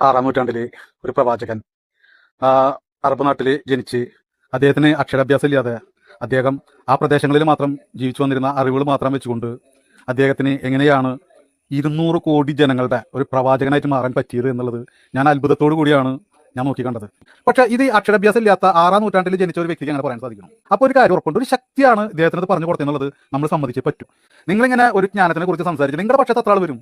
6-ാം നൂറ്റാണ്ടിലെ ഒരു പ്രവാചകൻ അറബ് നാട്ടിൽ ജനിച്ച് അദ്ദേഹത്തിന് അക്ഷരാഭ്യാസം ഇല്ലാതെ അദ്ദേഹം ആ പ്രദേശങ്ങളിൽ മാത്രം ജീവിച്ചു വന്നിരുന്ന അറിവുകൾ മാത്രം വെച്ചുകൊണ്ട് അദ്ദേഹത്തിന് എങ്ങനെയാണ് 200 കോടി ജനങ്ങളുടെ ഒരു പ്രവാചകനായിട്ട് മാറാൻ പറ്റിയത് എന്നുള്ളത് ഞാൻ അത്ഭുതത്തോടു കൂടിയാണ് ഞാൻ നോക്കിക്കണ്ടത്. പക്ഷേ ഇത് അക്ഷരാഭ്യാസം ഇല്ലാത്ത 6-ാം നൂറ്റാണ്ടിൽ ജനിച്ച ഒരു വ്യക്തിക്ക് അങ്ങനെ പറയാൻ സാധിക്കണം. അപ്പോൾ ഒരു കാര്യം ഉറപ്പുണ്ട്, ഒരു ശക്തിയാണ് ഇദ്ദേഹത്തിന് പറഞ്ഞു കൊടുത്തെന്നുള്ളത് നമ്മൾ സമ്മതിച്ചേ പറ്റൂ. നിങ്ങളിങ്ങനെ ഒരു ജ്ഞാനത്തിനെ കുറിച്ച് സംസാരിച്ച് നിങ്ങളുടെ പക്ഷത്ത് എത്ര ആൾ വരും?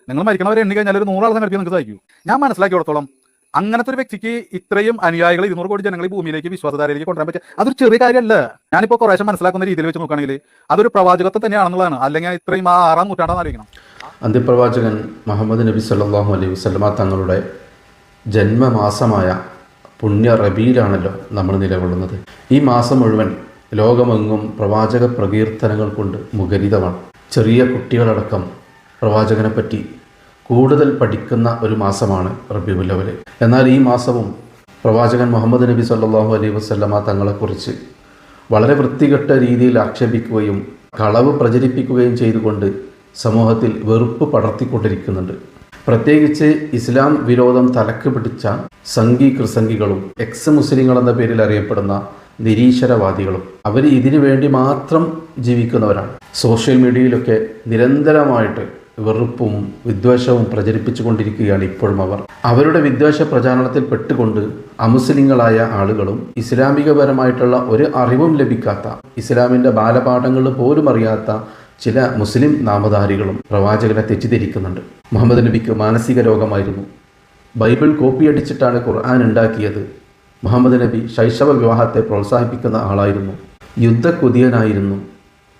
നിങ്ങൾ മരിക്കണവരെ എണ്ണി കഴിഞ്ഞാൽ ഒരു 100 ആൾ സംഘടിപ്പിക്കാൻ നിങ്ങൾക്ക് സാധിക്കും. ഞാൻ മനസ്സിലാക്കിയോടത്തോളം അങ്ങനത്തെ ഒരു വ്യക്തിക്ക് ഇത്രയും അനുയായികൾ 200 കോടി ജനങ്ങൾ ഈ ഭൂമിയിലേക്ക് വിശ്വാസധാരയിലേക്ക് കൊണ്ടുവരാൻ പറ്റുക അതൊരു ചെറിയ കാര്യമല്ല. ഞാനിപ്പോൾ കുറേശ്ശെ മനസ്സിലാക്കുന്ന രീതിയിൽ വെച്ച് നോക്കുകയാണെങ്കിൽ അതൊരു പ്രവാചകത്വം തന്നെയാണെന്നുള്ളതാണ്. അല്ലെങ്കിൽ ഇത്രയും 6-ാം നൂറ്റാണ്ടാന്ന് ആലോചിക്കണം. അന്ത്യപ്രവാചകൻ മുഹമ്മദ് നബി സല്ലല്ലാഹു അലൈഹി വസല്ലമ തങ്ങളുടെ ജന്മമാസമായ പുണ്യ റബീലാണല്ലോ നമ്മൾ നിലകൊള്ളുന്നത്. ഈ മാസം മുഴുവൻ ലോകമെങ്ങും പ്രവാചക പ്രകീർത്തനങ്ങൾ കൊണ്ട് മുഖരിതമാണ്. ചെറിയ കുട്ടികളടക്കം പ്രവാചകനെപ്പറ്റി കൂടുതൽ പഠിക്കുന്ന ഒരു മാസമാണ് റബീഉൽ അവ്വൽ. എന്നാൽ ഈ മാസവും പ്രവാചകൻ മുഹമ്മദ് നബി സല്ലല്ലാഹു അലൈഹി വസല്ലമ തങ്ങളെക്കുറിച്ച് വളരെ വൃത്തികെട്ട രീതിയിൽ ആക്ഷേപിക്കുകയും കളവ് പ്രചരിപ്പിക്കുകയും ചെയ്തുകൊണ്ട് സമൂഹത്തിൽ വെറുപ്പ് പടർത്തിക്കൊണ്ടിരിക്കുന്നുണ്ട്. പ്രത്യേകിച്ച് ഇസ്ലാം വിരോധം തലക്ക് പിടിച്ച സംഘി കൃസംഗികളും എക്സ് മുസ്ലിങ്ങൾ എന്ന പേരിൽ അറിയപ്പെടുന്ന നിരീശ്വരവാദികളും അവർ ഇതിനു വേണ്ടി മാത്രം ജീവിക്കുന്നവരാണ്. സോഷ്യൽ മീഡിയയിലൊക്കെ നിരന്തരമായിട്ട് വെറുപ്പും വിദ്വേഷവും പ്രചരിപ്പിച്ചു കൊണ്ടിരിക്കുകയാണ് ഇപ്പോഴും അവരുടെ വിദ്വേഷ പ്രചാരണത്തിൽ പെട്ടുകൊണ്ട് അമുസ്ലിങ്ങളായ ആളുകളും ഇസ്ലാമികപരമായിട്ടുള്ള ഒരു അറിവും ലഭിക്കാത്ത ഇസ്ലാമിൻ്റെ ബാലപാഠങ്ങൾ പോലും അറിയാത്ത ചില മുസ്ലിം നാമധാരികളും പ്രവാചകനെ തെറ്റിദ്ധരിക്കുന്നുണ്ട്. മുഹമ്മദ് നബിക്ക് മാനസിക രോഗമായിരുന്നു. ബൈബിൾ കോപ്പിയടിച്ചിട്ടാണ് ഖുർആൻ ഉണ്ടാക്കിയത്. മുഹമ്മദ് നബി ശൈശവ വിവാഹത്തെ പ്രോത്സാഹിപ്പിക്കുന്ന ആളായിരുന്നു. യുദ്ധക്കുതിയനായിരുന്നു.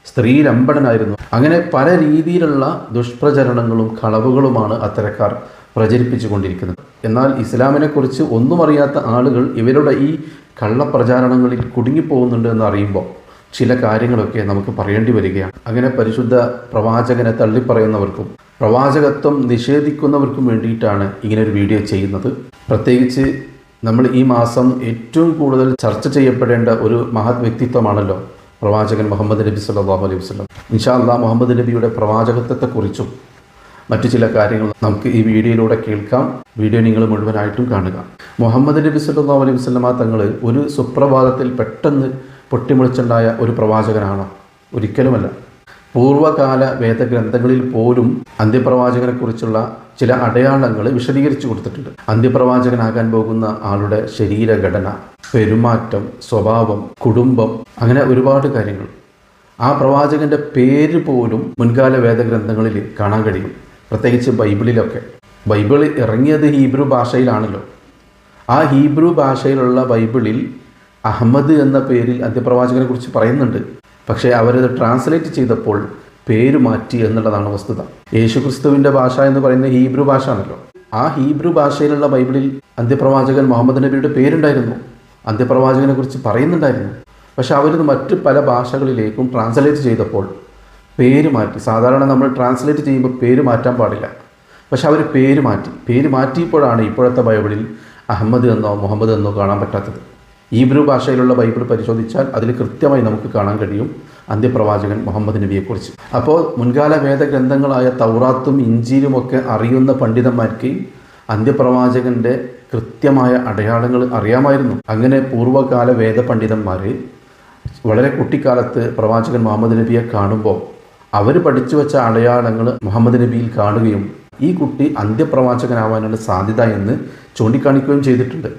സ്ത്രീലമ്പടനായിരുന്നു. അങ്ങനെ പല രീതിയിലുള്ള ദുഷ്പ്രചരണങ്ങളും കളവുകളുമാണ് അത്തരക്കാർ പ്രചരിപ്പിച്ചു കൊണ്ടിരിക്കുന്നത്. എന്നാൽ ഇസ്ലാമിനെക്കുറിച്ച് ഒന്നും അറിയാത്ത ആളുകൾ ഇവരുടെ ഈ കള്ളപ്രചാരണങ്ങളിൽ കുടുങ്ങിപ്പോകുന്നുണ്ട് എന്ന് അറിയുമ്പോൾ ചില കാര്യങ്ങളൊക്കെ നമുക്ക് പറയേണ്ടി വരികയാണ്. അങ്ങനെ പരിശുദ്ധ പ്രവാചകനെ തള്ളിപ്പറയുന്നവർക്കും പ്രവാചകത്വം നിഷേധിക്കുന്നവർക്കും വേണ്ടിയിട്ടാണ് ഇങ്ങനൊരു വീഡിയോ ചെയ്യുന്നത്. പ്രത്യേകിച്ച് നമ്മൾ ഈ മാസം ഏറ്റവും കൂടുതൽ ചർച്ച ചെയ്യപ്പെടേണ്ട ഒരു മഹത് വ്യക്തിത്വമാണല്ലോ പ്രവാചകൻ മുഹമ്മദ് നബി സല്ലല്ലാഹു അലൈഹി വസല്ലം. ഇൻഷാ അല്ലാഹ് മുഹമ്മദ് നബിയുടെ പ്രവാചകത്വത്തെക്കുറിച്ചും മറ്റു ചില കാര്യങ്ങൾ നമുക്ക് ഈ വീഡിയോയിലൂടെ കേൾക്കാം. വീഡിയോ നിങ്ങൾ മുഴുവനായിട്ടും കാണുക. മുഹമ്മദ് നബി സല്ലല്ലാഹു അലൈഹി വസല്ലമ തങ്ങൾ ഒരു സുപ്രഭാതത്തിൽ പെട്ടെന്ന് പൊട്ടിമുളിച്ചുണ്ടായ ഒരു പ്രവാചകനാണോ? ഒരിക്കലുമല്ല. പൂർവ്വകാല വേദഗ്രന്ഥങ്ങളിൽ പോലും അന്ത്യപ്രവാചകനെക്കുറിച്ചുള്ള ചില അടയാളങ്ങൾ വിശദീകരിച്ചു കൊടുത്തിട്ടുണ്ട്. അന്ത്യപ്രവാചകനാകാൻ പോകുന്ന ആളുടെ ശരീരഘടന, പെരുമാറ്റം, സ്വഭാവം, കുടുംബം, അങ്ങനെ ഒരുപാട് കാര്യങ്ങൾ. ആ പ്രവാചകൻ്റെ പേര് പോലും മുൻകാല വേദഗ്രന്ഥങ്ങളിൽ കാണാൻ കഴിയും. പ്രത്യേകിച്ച് ബൈബിളിലൊക്കെ. ബൈബിൾ ഇറങ്ങിയത് ഹീബ്രു ഭാഷയിലാണല്ലോ. ആ ഹീബ്രു ഭാഷയിലുള്ള ബൈബിളിൽ അഹമ്മദ് എന്ന പേരിൽ അന്ത്യപ്രവാചകനെ കുറിച്ച് പറയുന്നുണ്ട്. പക്ഷേ അവരത് ട്രാൻസ്ലേറ്റ് ചെയ്തപ്പോൾ പേര് മാറ്റി എന്നുള്ളതാണ് വസ്തുത. യേശുക്രിസ്തുവിൻ്റെ ഭാഷ എന്ന് പറയുന്നത് ഹീബ്രു ഭാഷ ആണല്ലോ. ആ ഹീബ്രു ഭാഷയിലുള്ള ബൈബിളിൽ അന്ത്യപ്രവാചകൻ മുഹമ്മദ് നബിയുടെ പേരുണ്ടായിരുന്നു. അന്ത്യപ്രവാചകനെ കുറിച്ച് പറയുന്നുണ്ടായിരുന്നു. പക്ഷെ അവരത് മറ്റ് പല ഭാഷകളിലേക്കും ട്രാൻസ്ലേറ്റ് ചെയ്തപ്പോൾ പേര് മാറ്റി. സാധാരണ നമ്മൾ ട്രാൻസ്ലേറ്റ് ചെയ്യുമ്പോൾ പേര് മാറ്റാൻ പാടില്ല. പക്ഷെ അവർ പേര് മാറ്റിയപ്പോഴാണ് ഇപ്പോഴത്തെ ബൈബിളിൽ അഹമ്മദ് എന്നോ മുഹമ്മദ് എന്നോ കാണാൻ പറ്റാത്തത്. ഹീബ്രു ഭാഷയിലുള്ള ബൈബിൾ പരിശോധിച്ചാൽ അതിൽ കൃത്യമായി നമുക്ക് കാണാൻ കഴിയും അന്ത്യപ്രവാചകൻ മുഹമ്മദ് നബിയെക്കുറിച്ച്. അപ്പോൾ മുൻകാല വേദഗ്രന്ഥങ്ങളായ തൗറാത്തും ഇഞ്ചീലും ഒക്കെ അറിയുന്ന പണ്ഡിതന്മാർക്ക് അന്ത്യപ്രവാചകൻ്റെ കൃത്യമായ അടയാളങ്ങൾ അറിയാമായിരുന്നു. അങ്ങനെ പൂർവ്വകാല വേദപണ്ഡിതന്മാർ വളരെ കുട്ടിക്കാലത്ത് പ്രവാചകൻ മുഹമ്മദ് നബിയെ കാണുമ്പോൾ അവർ പഠിച്ചു വെച്ച അടയാളങ്ങൾ മുഹമ്മദ് നബിയിൽ കാണുകയും ഈ കുട്ടി അന്ത്യപ്രവാചകനാവാനുള്ള സാധ്യത എന്ന് ചൂണ്ടിക്കാണിക്കുകയും ചെയ്തിട്ടുണ്ട്.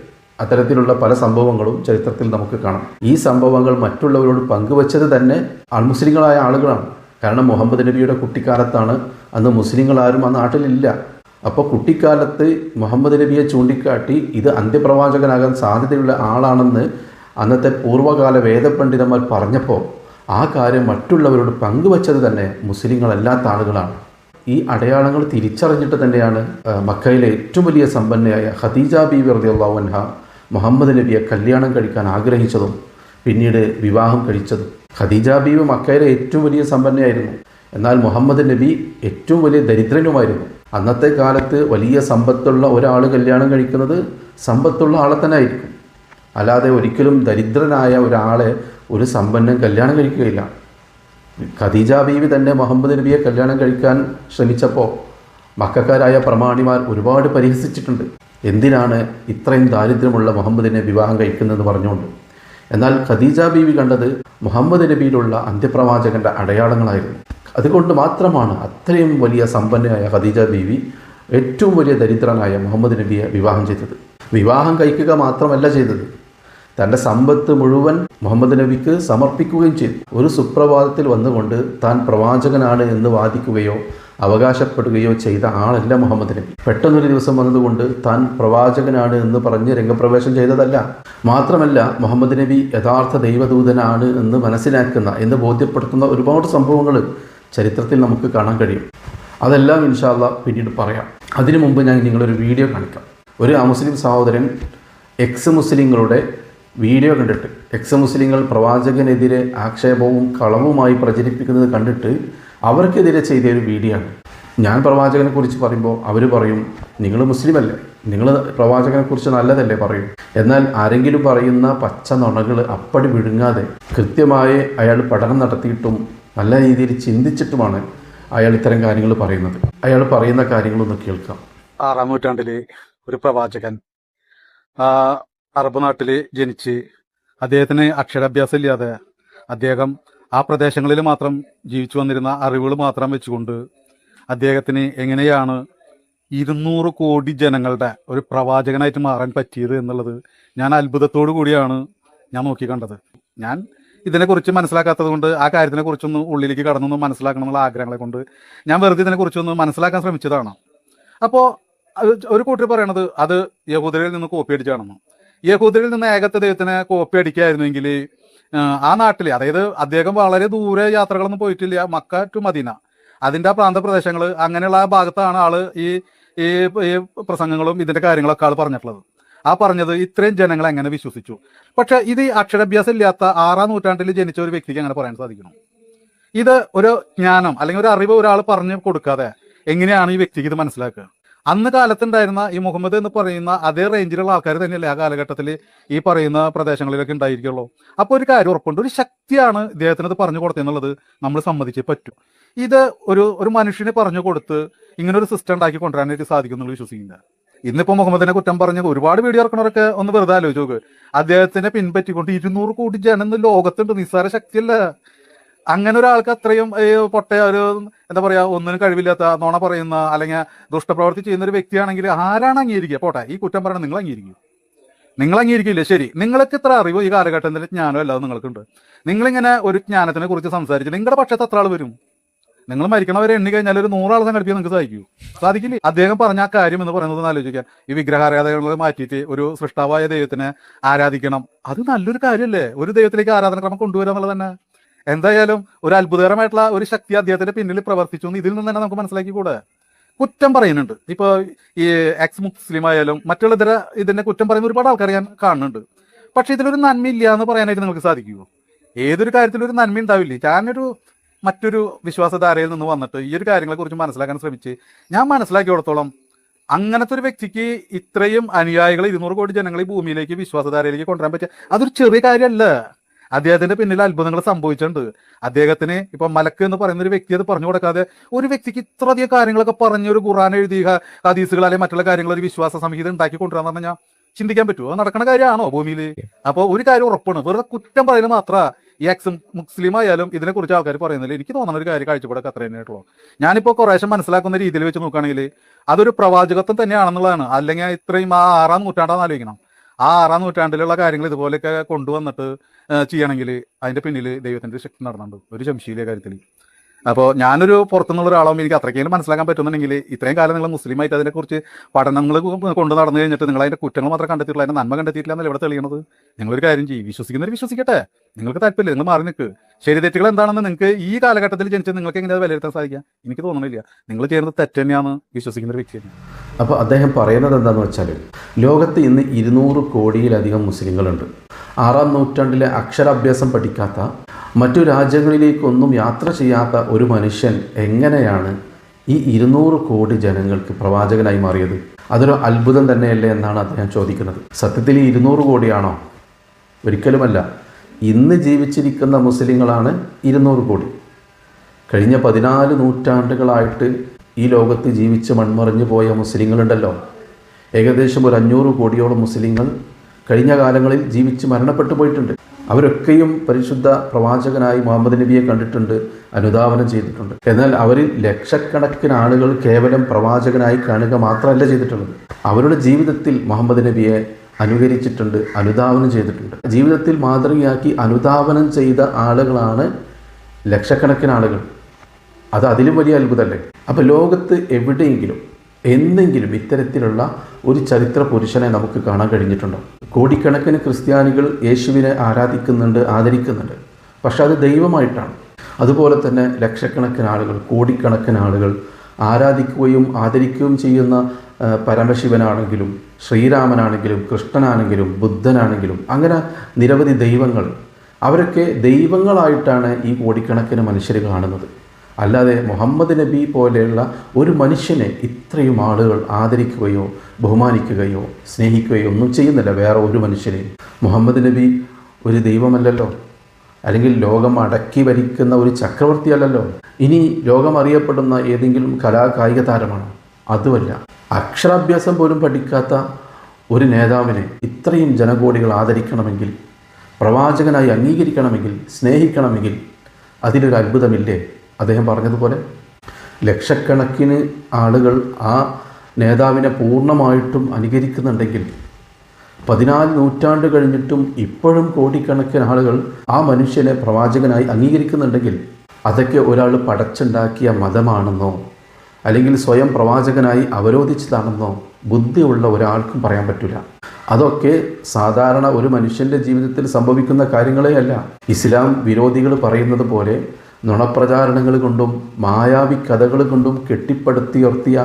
അത്തരത്തിലുള്ള പല സംഭവങ്ങളും ചരിത്രത്തിൽ നമുക്ക് കാണാം. ഈ സംഭവങ്ങൾ മറ്റുള്ളവരോട് പങ്കുവച്ചത് തന്നെ അൺമുസ്ലിങ്ങളായ ആളുകളാണ്. കാരണം മുഹമ്മദ് നബിയുടെ കുട്ടിക്കാലത്താണ്. അന്ന് മുസ്ലിങ്ങളാരും ആ നാട്ടിലില്ല. അപ്പോൾ കുട്ടിക്കാലത്ത് മുഹമ്മദ് നബിയെ ചൂണ്ടിക്കാട്ടി ഇത് അന്ത്യപ്രവാചകനാകാൻ സാധ്യതയുള്ള ആളാണെന്ന് അന്നത്തെ പൂർവ്വകാല വേദപണ്ഡിതന്മാർ പറഞ്ഞപ്പോൾ ആ കാര്യം മറ്റുള്ളവരോട് പങ്കുവച്ചത് തന്നെ മുസ്ലിങ്ങളല്ലാത്ത ആളുകളാണ്. ഈ അടയാളങ്ങൾ തിരിച്ചറിഞ്ഞിട്ട് തന്നെയാണ് മക്കയിലെ ഏറ്റവും വലിയ സമ്പന്നയായ ഖദീജ ബീവി റളിയല്ലാഹു അൻഹ മുഹമ്മദ് നബിയെ കല്യാണം കഴിക്കാൻ ആഗ്രഹിച്ചതും പിന്നീട് വിവാഹം കഴിച്ചതും. ഖദീജ ബീവി മക്കയിലെ ഏറ്റവും വലിയ സമ്പന്നയായിരുന്നു. എന്നാൽ മുഹമ്മദ് നബി ഏറ്റവും വലിയ ദരിദ്രനുമായിരുന്നു. അന്നത്തെ കാലത്ത് വലിയ സമ്പത്തുള്ള ഒരാൾ കല്യാണം കഴിക്കുന്നത് സമ്പത്തുള്ള ആളെ തന്നെ ആയിരിക്കും. അല്ലാതെ ഒരിക്കലും ദരിദ്രനായ ഒരാളെ ഒരു സമ്പന്നൻ കല്യാണം കഴിക്കുകയില്ല. ഖദീജ ബീവി തന്നെ മുഹമ്മദ് നബിയെ കല്യാണം കഴിക്കാൻ ശ്രമിച്ചപ്പോൾ മക്കക്കാരായ പ്രമാണിമാർ ഒരുപാട് പരിഹസിച്ചിട്ടുണ്ട്. എന്തിനാണ് ഇത്രയും ദാരിദ്ര്യമുള്ള മുഹമ്മദിനെ വിവാഹം കഴിക്കുന്നതെന്ന് പറഞ്ഞുകൊണ്ട്. എന്നാൽ ഖദീജ ബീവി കണ്ടത് മുഹമ്മദ് നബിയിലുള്ള അന്ത്യപ്രവാചകൻ്റെ അടയാളങ്ങളായിരുന്നു. അതുകൊണ്ട് മാത്രമാണ് അത്രയും വലിയ സമ്പന്നയായ ഖദീജ ബീവി ഏറ്റവും വലിയ ദരിദ്രനായ മുഹമ്മദ് നബിയെ വിവാഹം ചെയ്തത്. വിവാഹം കഴിക്കുക മാത്രമല്ല ചെയ്തത്, തൻ്റെ സമ്പത്ത് മുഴുവൻ മുഹമ്മദ് നബിക്ക് സമർപ്പിക്കുകയും ചെയ്തു. ഒരു സുപ്രഭാതത്തിൽ വന്നുകൊണ്ട് താൻ പ്രവാചകനാണ് എന്ന് വാദിക്കുകയോ അവകാശപ്പെടുകയോ ചെയ്ത ആളല്ല മുഹമ്മദ് നബി. പെട്ടെന്നൊരു ദിവസം വന്നതുകൊണ്ട് താൻ പ്രവാചകനാണ് എന്ന് പറഞ്ഞ് രംഗപ്രവേശം ചെയ്തതല്ല. മാത്രമല്ല മുഹമ്മദ് നബി യഥാർത്ഥ ദൈവദൂതനാണ് എന്ന് മനസ്സിലാക്കുന്ന, എന്ന് ബോധ്യപ്പെടുത്തുന്ന ഒരുപാട് സംഭവങ്ങൾ ചരിത്രത്തിൽ നമുക്ക് കാണാൻ കഴിയും. അതെല്ലാം ഇൻഷാ അല്ലാഹ് പിന്നീട് പറയാം. അതിനു മുമ്പ് ഞാൻ നിങ്ങളൊരു വീഡിയോ കാണിക്കാം. ഒരു അമുസ്ലിം സഹോദരൻ എക്സ് മുസ്ലിങ്ങളുടെ വീഡിയോ കണ്ടിട്ട്, എക്സ് മുസ്ലിങ്ങൾ പ്രവാചകനെതിരെ ആക്ഷേപവും കളവുമായി പ്രചരിപ്പിക്കുന്നത് കണ്ടിട്ട് അവർക്കെതിരെ ചെയ്ത ഒരു വീഡിയോ ആണ്. ഞാൻ പ്രവാചകനെ കുറിച്ച് പറയുമ്പോൾ അവർ പറയും, നിങ്ങൾ മുസ്ലിമല്ലേ, നിങ്ങൾ പ്രവാചകനെ കുറിച്ച് നല്ലതല്ലേ പറയും. എന്നാൽ ആരെങ്കിലും പറയുന്ന പച്ച നുണകൾ അപ്പടി വിഴുങ്ങാതെ കൃത്യമായി അയാൾ പഠനം നടത്തിയിട്ടും നല്ല രീതിയിൽ ചിന്തിച്ചിട്ടുമാണ് അയാൾ ഇത്തരം കാര്യങ്ങൾ പറയുന്നത്. അയാൾ പറയുന്ന കാര്യങ്ങളൊന്ന് കേൾക്കാം. 6-ാം നൂറ്റാണ്ടിൽ ഒരു പ്രവാചകൻ അറബ് നാട്ടിൽ ജനിച്ച് അദ്ദേഹത്തിന് അക്ഷരാഭ്യാസം ഇല്ലാതെ അദ്ദേഹം ആ പ്രദേശങ്ങളിൽ മാത്രം ജീവിച്ചു വന്നിരുന്ന അറിവുകൾ മാത്രം വെച്ചുകൊണ്ട് അദ്ദേഹത്തിന് എങ്ങനെയാണ് 200 കോടി ജനങ്ങളുടെ ഒരു പ്രവാചകനായിട്ട് മാറാൻ പറ്റിയത് എന്നുള്ളത് ഞാൻ അത്ഭുതത്തോടു കൂടിയാണ് ഞാൻ നോക്കിക്കണ്ടത്. ഞാൻ ഇതിനെക്കുറിച്ച് മനസ്സിലാക്കാത്തത് കൊണ്ട് ആ കാര്യത്തിനെക്കുറിച്ചൊന്ന് ഉള്ളിലേക്ക് കടന്നൊന്ന് മനസ്സിലാക്കണം എന്നുള്ള ആഗ്രഹങ്ങളെ കൊണ്ട് ഞാൻ വെറുതെ ഇതിനെക്കുറിച്ചൊന്ന് മനസ്സിലാക്കാൻ ശ്രമിച്ചതാണ്. അപ്പോൾ ഒരു കൂട്ടർ പറയണത് അത് യഹൂദരിൽ നിന്ന് കോപ്പി അടിച്ചാണെന്ന്. യഹൂദരിൽ നിന്ന് ഏകത്തെ ദൈവത്തിനെ കോപ്പി അടിക്കുകയായിരുന്നെങ്കിൽ ആ നാട്ടിൽ, അതായത് അദ്ദേഹം വളരെ ദൂരെ യാത്രകളൊന്നും പോയിട്ടില്ല, മക്ക ടു മദീന, അതിൻ്റെ ആ പ്രാന്തപ്രദേശങ്ങൾ അങ്ങനെയുള്ള ആ ഭാഗത്താണ് ആള് ഈ പ്രസംഗങ്ങളും ഇതിൻ്റെ കാര്യങ്ങളൊക്കെ ആൾ പറഞ്ഞിട്ടുള്ളത്. ആ പറഞ്ഞത് ഇത്രയും ജനങ്ങൾ എങ്ങനെ വിശ്വസിച്ചു. പക്ഷെ ഇത് അക്ഷരാഭ്യാസം ഇല്ലാത്ത 6-ാം നൂറ്റാണ്ടിൽ ജനിച്ച ഒരു വ്യക്തിക്ക് അങ്ങനെ പറയാൻ സാധിക്കണം. ഇത് ഒരു ജ്ഞാനം അല്ലെങ്കിൽ ഒരു അറിവ് ഒരാൾ പറഞ്ഞു കൊടുക്കാതെ എങ്ങനെയാണ് ഈ വ്യക്തിക്ക് ഇത് മനസ്സിലാക്കുക? അന്ന് കാലത്തുണ്ടായിരുന്ന ഈ മുഹമ്മദ് എന്ന് പറയുന്ന അതേ റേഞ്ചിലുള്ള ആൾക്കാർ തന്നെയല്ലേ ആ കാലഘട്ടത്തിൽ ഈ പറയുന്ന പ്രദേശങ്ങളിലൊക്കെ ഉണ്ടായിരിക്കുള്ളൂ. അപ്പോൾ ഒരു കാര്യം ഉറപ്പുണ്ട്, ഒരു ശക്തിയാണ് ഇദ്ദേഹത്തിന് ഇത് പറഞ്ഞു കൊടുത്തെന്നുള്ളത് നമ്മൾ സമ്മതിച്ചേ പറ്റൂ. ഇത് ഒരു മനുഷ്യനെ പറഞ്ഞു കൊടുത്ത് ഇങ്ങനെ ഒരു സിസ്റ്റം ഉണ്ടാക്കി കൊണ്ടുവരാനായിട്ട് സാധിക്കും എന്നുള്ള വിശ്വസിക്കില്ല. ഇന്നിപ്പോൾ മുഹമ്മദിനെ കുറ്റം പറഞ്ഞ് ഒരുപാട് വീഡിയോ ഇറക്കണവരൊക്കെ ഒന്ന് വെറുതെ ആലോചിച്ച് നോക്ക്. അദ്ദേഹത്തിനെ പിൻപറ്റിക്കൊണ്ട് 200 കോടി ജനം ലോകത്തുണ്ട്, നിസ്സാര ശക്തിയല്ല. അങ്ങനെ ഒരാൾക്ക് അത്രയും പൊട്ടയ ഒരു എന്താ പറയുക, ഒന്നിനും കഴിവില്ലാത്ത, നോണ പറയുന്ന അല്ലെങ്കിൽ ദുഷ്ടപ്രവൃത്തി ചെയ്യുന്ന ഒരു വ്യക്തിയാണെങ്കിൽ ആരാണ് അംഗീകരിക്കുക? പോട്ടെ, ഈ കുറ്റം പറയണം നിങ്ങൾ അംഗീകരിക്കും, നിങ്ങൾ അംഗീകരിക്കില്ലേ? ശരി, നിങ്ങൾക്ക് ഇത്ര അറിവ് ഈ കാലഘട്ടത്തിൽ ജ്ഞാനം അല്ലാതെ നിങ്ങൾക്കുണ്ട്. നിങ്ങളിങ്ങനെ ഒരു ജ്ഞാനത്തിനെ കുറിച്ച് സംസാരിച്ച് നിങ്ങളുടെ പക്ഷത്ത് എത്ര ആൾ വരും? നിങ്ങൾ മരിക്കണവരെ എണ്ണി കഴിഞ്ഞാൽ ഒരു 100 ആൾ സംഘടിപ്പിക്കാൻ നിങ്ങൾക്ക് സാധിക്കില്ലേ? അദ്ദേഹം പറഞ്ഞ ആ കാര്യം എന്ന് പറയുന്നത് ആലോചിക്കാൻ, ഈ വിഗ്രഹാരാധനകൾ മാറ്റിയിട്ട് ഒരു സൃഷ്ടാവായ ദൈവത്തിനെ ആരാധിക്കണം, അത് നല്ലൊരു കാര്യമല്ലേ? ഒരു ദൈവത്തിലേക്ക് ആരാധനക്രമം കൊണ്ടുവരിക എന്നുള്ളത് തന്നെ എന്തായാലും ഒരു അത്ഭുതകരമായിട്ടുള്ള ഒരു ശക്തി അദ്ദേഹത്തിന്റെ പിന്നിൽ പ്രവർത്തിച്ചു എന്ന് ഇതിൽ നിന്ന് തന്നെ നമുക്ക് മനസ്സിലാക്കിക്കൂടെ? കുറ്റം പറയുന്നുണ്ട്. ഇപ്പോൾ ഈ എക്സ് മുസ്ലിം ആയാലും മറ്റുള്ള ഇതിന്റെ കുറ്റം പറയുന്ന ഒരുപാട് ആൾക്കാർ ഞാൻ കാണുന്നുണ്ട്. പക്ഷെ ഇതിലൊരു നന്മയില്ല എന്ന് പറയാനായിട്ട് നിങ്ങൾക്ക് സാധിക്കുമോ? ഏതൊരു കാര്യത്തിലൊരു നന്മ ഉണ്ടാവില്ലേ? ഞാനൊരു മറ്റൊരു വിശ്വാസധാരയിൽ നിന്ന് വന്നിട്ട് ഈ ഒരു കാര്യങ്ങളെക്കുറിച്ച് മനസ്സിലാക്കാൻ ശ്രമിച്ച് ഞാൻ മനസ്സിലാക്കിയോടത്തോളം അങ്ങനത്തെ ഒരു വ്യക്തിക്ക് ഇത്രയും അനുയായികൾ 200 കോടി ജനങ്ങൾ ഈ ഭൂമിയിലേക്ക് വിശ്വാസധാരയിലേക്ക് കൊണ്ടുവരാൻ പറ്റിയ അതൊരു ചെറിയ കാര്യമല്ല. അദ്ദേഹത്തിന്റെ പിന്നിൽ അത്ഭുതങ്ങൾ സംഭവിച്ചിട്ടുണ്ട്. അദ്ദേഹത്തിന് ഇപ്പൊ മലക്ക് എന്ന് പറയുന്ന ഒരു വ്യക്തി അത് പറഞ്ഞു കൊടുക്കാതെ ഒരു വ്യക്തിക്ക് ഇത്രയധികം കാര്യങ്ങളൊക്കെ പറഞ്ഞ് ഒരു ഖുർആൻ എഴുതി ഹദീസുകൾ അല്ലെങ്കിൽ മറ്റുള്ള കാര്യങ്ങൾ ഒരു വിശ്വാസ സംഹിത ഉണ്ടാക്കി കൊണ്ടുവരാന്ന് പറഞ്ഞാൽ ചിന്തിക്കാൻ പറ്റുമോ? അത് നടക്കുന്ന കാര്യമാണോ ഭൂമിയിൽ? അപ്പോൾ ഒരു കാര്യം ഉറപ്പാണ്, വെറുതെ കുറ്റം പറയുന്നത് മാത്രം ഈ എക്സ് മുസ്ലിം ആയാലും ഇതിനെക്കുറിച്ച് ആൾക്കാർ പറയുന്നില്ല. എനിക്ക് തോന്നുന്ന ഒരു കാര്യം കാഴ്ചപ്പാടൊക്കെ അത്ര തന്നെയായിട്ടുള്ളൂ. ഞാനിപ്പോൾ കുറേശ്ശെ മനസ്സിലാക്കുന്ന രീതിയിൽ വെച്ച് നോക്കുകയാണെങ്കിൽ അതൊരു പ്രവാചകത്വം തന്നെയാണെന്നുള്ളതാണ്. അല്ലെങ്കിൽ ഇത്രയും ആ 6-ാം നൂറ്റാണ്ടാന്ന് ആലോചിക്കണം. ആ 6-ാം നൂറ്റാണ്ടിലുള്ള കാര്യങ്ങൾ ഇതുപോലെയൊക്കെ കൊണ്ടുവന്നിട്ട് ചെയ്യണമെങ്കിൽ അതിൻ്റെ പിന്നിൽ ദൈവത്തിൻ്റെ ശക്തി നടന്നുണ്ട്, ഒരു സംശയമില്ല കാര്യത്തിൽ. അപ്പോൾ ഞാനൊരു പുറത്തുനിന്നുള്ള ഒരാളാകുമ്പോൾ എനിക്ക് അത്രയ്ക്കെങ്കിലും മനസ്സിലാക്കാൻ പറ്റുന്നുണ്ടെങ്കിൽ ഇത്രയും കാലം നിങ്ങൾ മുസ്ലിമായിട്ട് അതിനെക്കുറിച്ച് പഠനങ്ങൾ കൊണ്ട് നടന്നു കഴിഞ്ഞിട്ട് നിങ്ങൾ അതിൻ്റെ കുറ്റങ്ങൾ മാത്രം കണ്ടെത്തിയിട്ടുള്ള അതിൻ്റെ നന്മ കണ്ടെത്തിയിട്ടില്ല എന്നല്ല ഇവിടെ തെളിയണത്. നിങ്ങളൊരു കാര്യം ചെയ്യും, വിശ്വസിക്കുന്നവർ വിശ്വസിക്കട്ടെ, നിങ്ങൾക്ക് താല്പര്യമില്ല നിങ്ങൾ മാറി നിൽക്ക്. ശരി തെറ്റുകൾ എന്താണെന്ന് നിങ്ങൾക്ക് ഈ കാലഘട്ടത്തിൽ ജനിച്ച് നിങ്ങൾക്ക് എങ്ങനെ അത് വിലയിരുത്താൻ സാധിക്കുക? എനിക്ക് തോന്നുന്നില്ല. നിങ്ങൾ ചെയ്യുന്നത് തെറ്റ് തന്നെയാണ് വിശ്വസിക്കുന്ന ഒരു വ്യക്തി. അപ്പോൾ അദ്ദേഹം പറയുന്നത് എന്താണെന്ന് വെച്ചാൽ, ലോകത്ത് ഇന്ന് 200 കോടിയിലധികം മുസ്ലിങ്ങളുണ്ട്. 6-ാം നൂറ്റാണ്ടിലെ അക്ഷരാഭ്യാസം പഠിക്കാത്ത, മറ്റു രാജ്യങ്ങളിലേക്കൊന്നും യാത്ര ചെയ്യാത്ത ഒരു മനുഷ്യൻ എങ്ങനെയാണ് ഈ 200 കോടി ജനങ്ങൾക്ക് പ്രവാചകനായി മാറിയത്? അതൊരു അത്ഭുതം തന്നെയല്ലേ എന്നാണ് അദ്ദേഹം ചോദിക്കുന്നത്. സത്യത്തിൽ ഈ 200 കോടിയാണോ? ഒരിക്കലുമല്ല. ഇന്ന് ജീവിച്ചിരിക്കുന്ന മുസ്ലിങ്ങളാണ് 200 കോടി. കഴിഞ്ഞ 14 നൂറ്റാണ്ടുകളായിട്ട് ഈ ലോകത്ത് ജീവിച്ച് മൺമറിഞ്ഞു പോയ മുസ്ലിങ്ങളുണ്ടല്ലോ, ഏകദേശം ഒരു 500 കോടിയോളം മുസ്ലിങ്ങൾ കഴിഞ്ഞ കാലങ്ങളിൽ ജീവിച്ച് മരണപ്പെട്ടു പോയിട്ടുണ്ട്. അവരൊക്കെയും പരിശുദ്ധ പ്രവാചകനായി മുഹമ്മദ് നബിയെ കണ്ടിട്ടുണ്ട്, അനുധാവനം ചെയ്തിട്ടുണ്ട്. എന്നാൽ അവരിൽ ലക്ഷക്കണക്കിന് ആളുകൾ കേവലം പ്രവാചകനായി കാണുക മാത്രമല്ല ചെയ്തിട്ടുള്ളത്, അവരുടെ ജീവിതത്തിൽ മുഹമ്മദ് നബിയെ അനുകരിച്ചിട്ടുണ്ട്, അനുധാവനം ചെയ്തിട്ടുണ്ട്. ജീവിതത്തിൽ മാതൃകയാക്കി അനുധാവനം ചെയ്ത ആളുകളാണ് ലക്ഷക്കണക്കിന് ആളുകൾ. അത് അതിലും വലിയ അത്ഭുതമല്ലേ? അപ്പോൾ ലോകത്ത് എവിടെയെങ്കിലും എന്തെങ്കിലും ഇത്തരത്തിലുള്ള ഒരു ചരിത്ര പുരുഷനെ നമുക്ക് കാണാൻ കഴിഞ്ഞിട്ടുണ്ടോ? കോടിക്കണക്കിന് ക്രിസ്ത്യാനികൾ യേശുവിനെ ആരാധിക്കുന്നുണ്ട്, ആദരിക്കുന്നുണ്ട്, പക്ഷെ അത് ദൈവമായിട്ടാണ്. അതുപോലെ തന്നെ ലക്ഷക്കണക്കിന് ആളുകൾ, കോടിക്കണക്കിന് ആളുകൾ ആരാധിക്കുകയും ആദരിക്കുകയും ചെയ്യുന്ന പരമശിവനാണെങ്കിലും ശ്രീരാമനാണെങ്കിലും കൃഷ്ണനാണെങ്കിലും ബുദ്ധനാണെങ്കിലും അങ്ങനെ നിരവധി ദൈവങ്ങൾ, അവരൊക്കെ ദൈവങ്ങളായിട്ടാണ് ഈ കോടിക്കണക്കിന് മനുഷ്യർ കാണുന്നത്. അല്ലാതെ മുഹമ്മദ് നബി പോലെയുള്ള ഒരു മനുഷ്യനെ ഇത്രയും ആളുകൾ ആദരിക്കുകയോ ബഹുമാനിക്കുകയോ സ്നേഹിക്കുകയോ ഒന്നും ചെയ്യുന്നില്ല വേറെ ഒരു മനുഷ്യനെയും. മുഹമ്മദ് നബി ഒരു ദൈവമല്ലല്ലോ, അല്ലെങ്കിൽ ലോകം അടക്കി ഭരിക്കുന്ന ഒരു ചക്രവർത്തിയല്ലല്ലോ. ഇനി ലോകം അറിയപ്പെടുന്ന ഏതെങ്കിലും കായിക താരമാണോ? അതുമല്ല. അക്ഷരാഭ്യാസം പോലും പഠിക്കാത്ത ഒരു നേതാവിനെ ഇത്രയും ജനകോടികൾ ആദരിക്കണമെങ്കിൽ, പ്രവാചകനായി അംഗീകരിക്കണമെങ്കിൽ, സ്നേഹിക്കണമെങ്കിൽ അതിലൊരു അത്ഭുതമില്ലേ? അദ്ദേഹം പറഞ്ഞതുപോലെ ലക്ഷക്കണക്കിന് ആളുകൾ ആ നേതാവിനെ പൂർണ്ണമായിട്ടും അനുകരിക്കുന്നുണ്ടെങ്കിൽ, 14 നൂറ്റാണ്ട് കഴിഞ്ഞിട്ടും ഇപ്പോഴും കോടിക്കണക്കിന് ആളുകൾ ആ മനുഷ്യനെ പ്രവാചകനായി അംഗീകരിക്കുന്നുണ്ടെങ്കിൽ, അതൊക്കെ ഒരാൾ പടച്ചുണ്ടാക്കിയ മതമാണെന്നോ അല്ലെങ്കിൽ സ്വയം പ്രവാചകനായി അവരോധിച്ചതാണെന്നോ ബുദ്ധിയുള്ള ഒരാൾക്കും പറയാൻ പറ്റില്ല. അതൊക്കെ സാധാരണ ഒരു മനുഷ്യൻ്റെ ജീവിതത്തിൽ സംഭവിക്കുന്ന കാര്യങ്ങളേ അല്ല. ഇസ്ലാം വിരോധികൾ പറയുന്നത് പോലെ നുണപ്രചാരണങ്ങൾ കൊണ്ടും മായാവി കഥകൾ കൊണ്ടും കെട്ടിപ്പടുത്തിയുയർത്തിയ